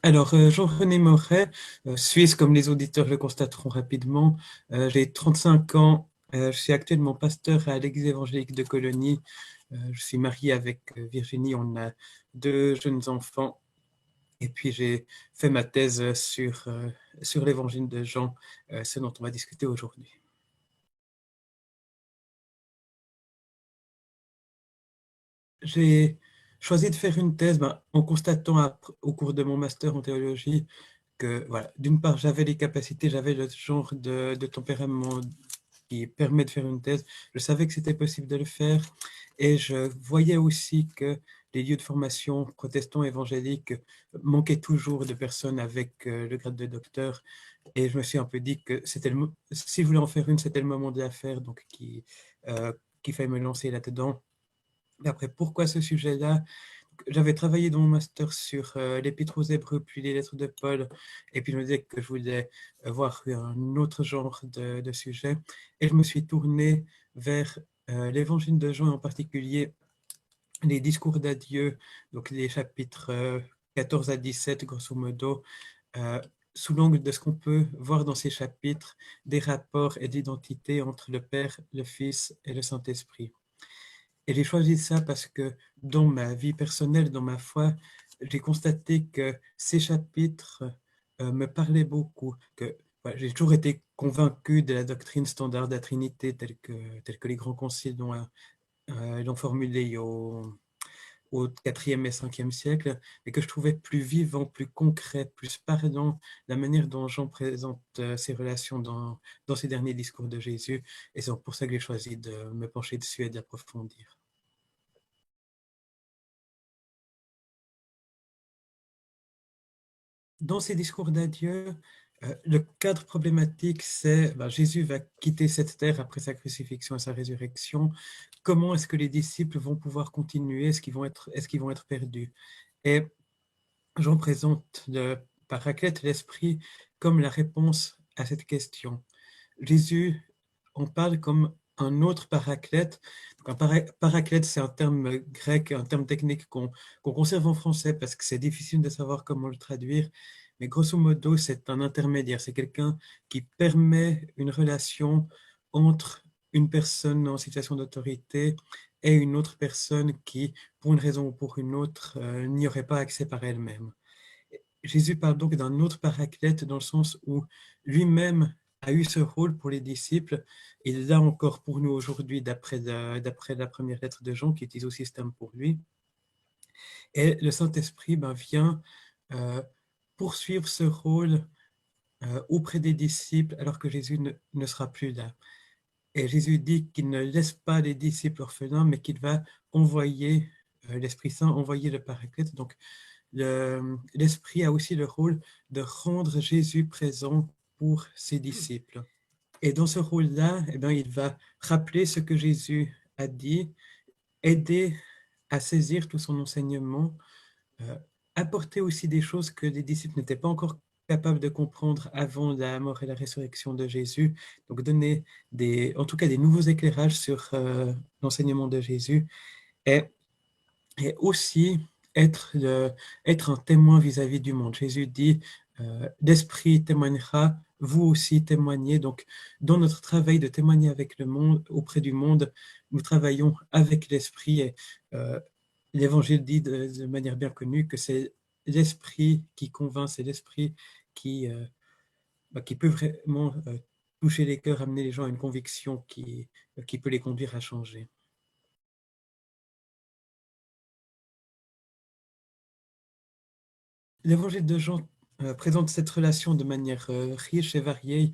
Alors, Jean-René Moret, suisse, comme les auditeurs le constateront rapidement, j'ai 35 ans, je suis actuellement pasteur à l'Église évangélique de Colonie. Je suis marié avec Virginie, on a deux jeunes enfants, et puis j'ai fait ma thèse sur l'évangile de Jean, ce dont on va discuter aujourd'hui. J'ai choisi de faire une thèse en constatant au cours de mon master en théologie que, voilà, d'une part, j'avais les capacités, j'avais le genre de tempérament qui permet de faire une thèse. Je savais que c'était possible de le faire et je voyais aussi que les lieux de formation protestants évangéliques manquaient toujours de personnes avec le grade de docteur et je me suis un peu dit que si je voulais en faire une, c'était le moment de la faire, donc qu'il fallait me lancer là-dedans. Et après, pourquoi ce sujet-là? J'avais travaillé dans mon master sur l'Épître aux Hébreux, puis les lettres de Paul, et puis je me disais que je voulais voir un autre genre de sujet, et je me suis tourné vers l'évangile de Jean, et en particulier les discours d'adieu, donc les chapitres 14 à 17, grosso modo, euh, sous l'angle de ce qu'on peut voir dans ces chapitres, des rapports et d'identité entre le Père, le Fils et le Saint-Esprit. Et j'ai choisi ça parce que dans ma vie personnelle, dans ma foi, j'ai constaté que ces chapitres me parlaient beaucoup, que voilà, j'ai toujours été convaincu de la doctrine standard de la Trinité telle que les grands conciles l'ont formulée au 4e et 5e siècle, mais que je trouvais plus vivant, plus concret, plus parlant la manière dont Jean présente ses relations dans ces derniers discours de Jésus. Et c'est pour ça que j'ai choisi de me pencher dessus et d'approfondir. Dans ces discours d'adieu, le cadre problématique, c'est Jésus va quitter cette terre après sa crucifixion et sa résurrection. Comment est-ce que les disciples vont pouvoir continuer? Est-ce qu'ils vont être perdus? Et Jean présente le Paraclète, l'Esprit, comme la réponse à cette question. Jésus en parle comme un autre Paraclète. Donc Paraclète, c'est un terme grec, un terme technique qu'on conserve en français parce que c'est difficile de savoir comment le traduire. Mais grosso modo, c'est un intermédiaire. C'est quelqu'un qui permet une relation entre une personne en situation d'autorité et une autre personne qui, pour une raison ou pour une autre, n'y aurait pas accès par elle-même. Jésus parle donc d'un autre paraclète dans le sens où lui-même a eu ce rôle pour les disciples. Il l'a encore pour nous aujourd'hui d'après la première lettre de Jean qui utilise aussi ce terme pour lui. Et le Saint-Esprit vient euh, poursuivre ce rôle auprès des disciples alors que Jésus ne sera plus là. Et Jésus dit qu'il ne laisse pas les disciples orphelins, mais qu'il va envoyer l'Esprit Saint, envoyer le Paraclète. Donc, l'Esprit a aussi le rôle de rendre Jésus présent pour ses disciples. Et dans ce rôle-là, eh bien, il va rappeler ce que Jésus a dit, aider à saisir tout son enseignement, euh, apporter aussi des choses que les disciples n'étaient pas encore capables de comprendre avant la mort et la résurrection de Jésus. Donc donner en tout cas des nouveaux éclairages sur l'enseignement de Jésus et, et aussi être, être un témoin vis-à-vis du monde. Jésus dit, l'Esprit témoignera, vous aussi témoignez. Donc, dans notre travail de témoigner avec le monde, auprès du monde, nous travaillons avec l'Esprit et l'Évangile dit de manière bien connue que c'est l'Esprit qui convainc, c'est l'Esprit qui, qui peut vraiment toucher les cœurs, amener les gens à une conviction qui peut les conduire à changer. L'évangile de Jean présente cette relation de manière riche et variée.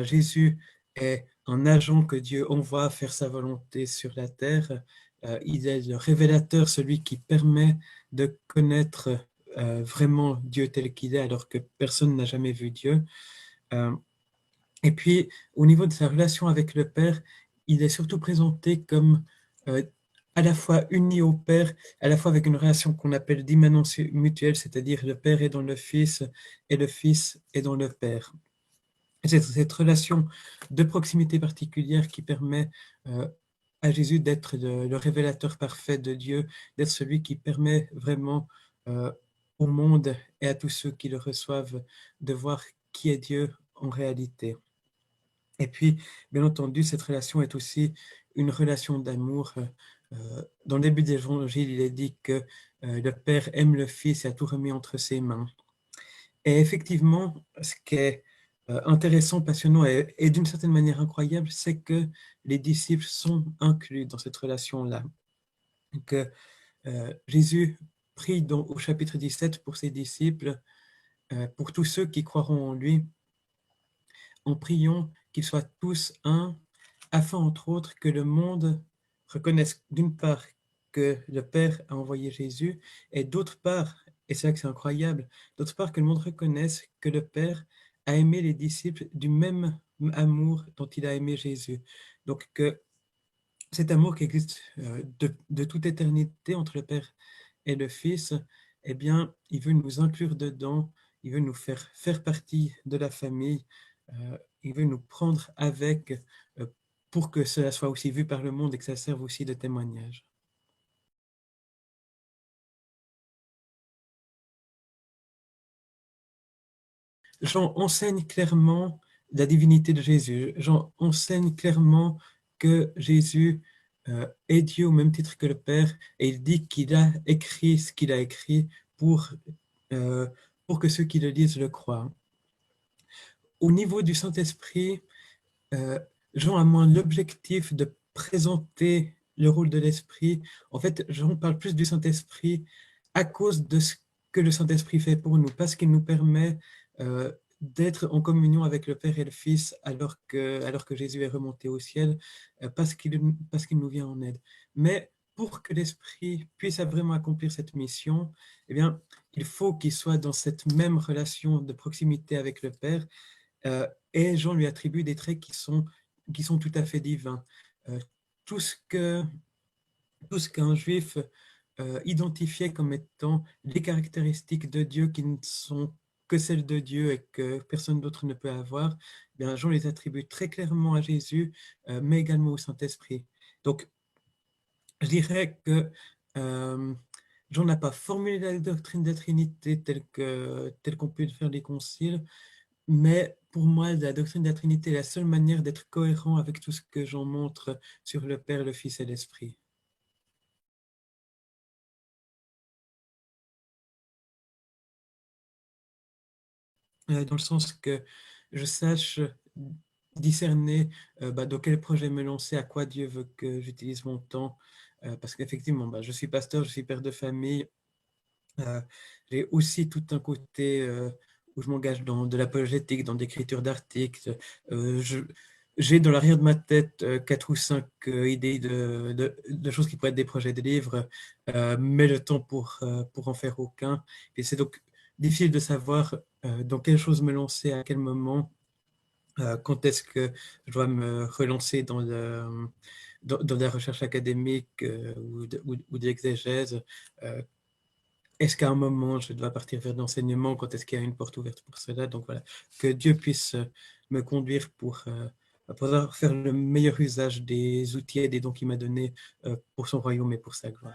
Jésus est un agent que Dieu envoie faire sa volonté sur la terre. Il est le révélateur, celui qui permet de connaître vraiment Dieu tel qu'il est, alors que personne n'a jamais vu Dieu. Euh, et puis, au niveau de sa relation avec le Père, il est surtout présenté comme euh, à la fois uni au Père, à la fois avec une relation qu'on appelle d'immanence mutuelle, c'est-à-dire le Père est dans le Fils et le Fils est dans le Père. Et c'est cette relation de proximité particulière qui permet à Jésus d'être le révélateur parfait de Dieu, d'être celui qui permet vraiment au monde et à tous ceux qui le reçoivent de voir qui est Dieu en réalité. Et puis, bien entendu, cette relation est aussi une relation d'amour. Dans le début de l'Évangile, il est dit que le Père aime le Fils et a tout remis entre ses mains. Et effectivement, ce qui est intéressant, passionnant et d'une certaine manière incroyable, c'est que les disciples sont inclus dans cette relation-là. Que Jésus prie au chapitre 17 pour ses disciples, pour tous ceux qui croiront en lui, en priant qu'ils soient tous un, afin, entre autres, que le monde reconnaisse d'une part que le Père a envoyé Jésus, et d'autre part, et c'est là que c'est incroyable, d'autre part que le monde reconnaisse que le Père a aimé les disciples du même amour dont il a aimé Jésus. Donc que cet amour qui existe de toute éternité entre le Père et le Fils, eh bien, il veut nous inclure dedans, il veut nous faire partie de la famille, il veut nous prendre avec euh, pour que cela soit aussi vu par le monde et que ça serve aussi de témoignage. Jean enseigne clairement la divinité de Jésus. Jean enseigne clairement que Jésus est Dieu au même titre que le Père, et il dit qu'il a écrit ce qu'il a écrit pour, euh, pour que ceux qui le lisent le croient. Au niveau du Saint-Esprit, euh, Jean a moins l'objectif de présenter le rôle de l'Esprit. En fait, Jean parle plus du Saint-Esprit à cause de ce que le Saint-Esprit fait pour nous, parce qu'il nous permet d'être en communion avec le Père et le Fils alors que Jésus est remonté au ciel, parce qu'il nous vient en aide. Mais pour que l'Esprit puisse vraiment accomplir cette mission, eh bien, il faut qu'il soit dans cette même relation de proximité avec le Père, et Jean lui attribue des traits qui sont tout à fait divins. Euh, tout ce que, tout ce qu'un juif identifiait comme étant les caractéristiques de Dieu qui ne sont que celles de Dieu et que personne d'autre ne peut avoir, eh bien, Jean les attribue très clairement à Jésus, mais également au Saint-Esprit. Donc, je dirais que Jean n'a pas formulé la doctrine de la Trinité telle qu'on peut le faire les conciles, mais pour moi, la doctrine de la Trinité est la seule manière d'être cohérent avec tout ce que j'en montre sur le Père, le Fils et l'Esprit. Dans le sens que je sache discerner dans quel projet me lancer, à quoi Dieu veut que j'utilise mon temps. Parce qu'effectivement, je suis pasteur, je suis père de famille. Euh, j'ai aussi tout un côté où je m'engage dans de l'apologétique, dans l'écriture d'articles. J'ai dans l'arrière de ma tête quatre ou cinq idées de choses qui pourraient être des projets de livres, mais le temps pour en faire aucun. Et c'est donc difficile de savoir dans quelle chose me lancer, à quel moment, quand est-ce que je dois me relancer dans la recherche académique ou de l'exégèse. Est-ce qu'à un moment, je dois partir vers l'enseignement? Quand est-ce qu'il y a une porte ouverte pour cela? Donc voilà, que Dieu puisse me conduire pour pouvoir faire le meilleur usage des outils et des dons qu'il m'a donnés pour son royaume et pour sa gloire.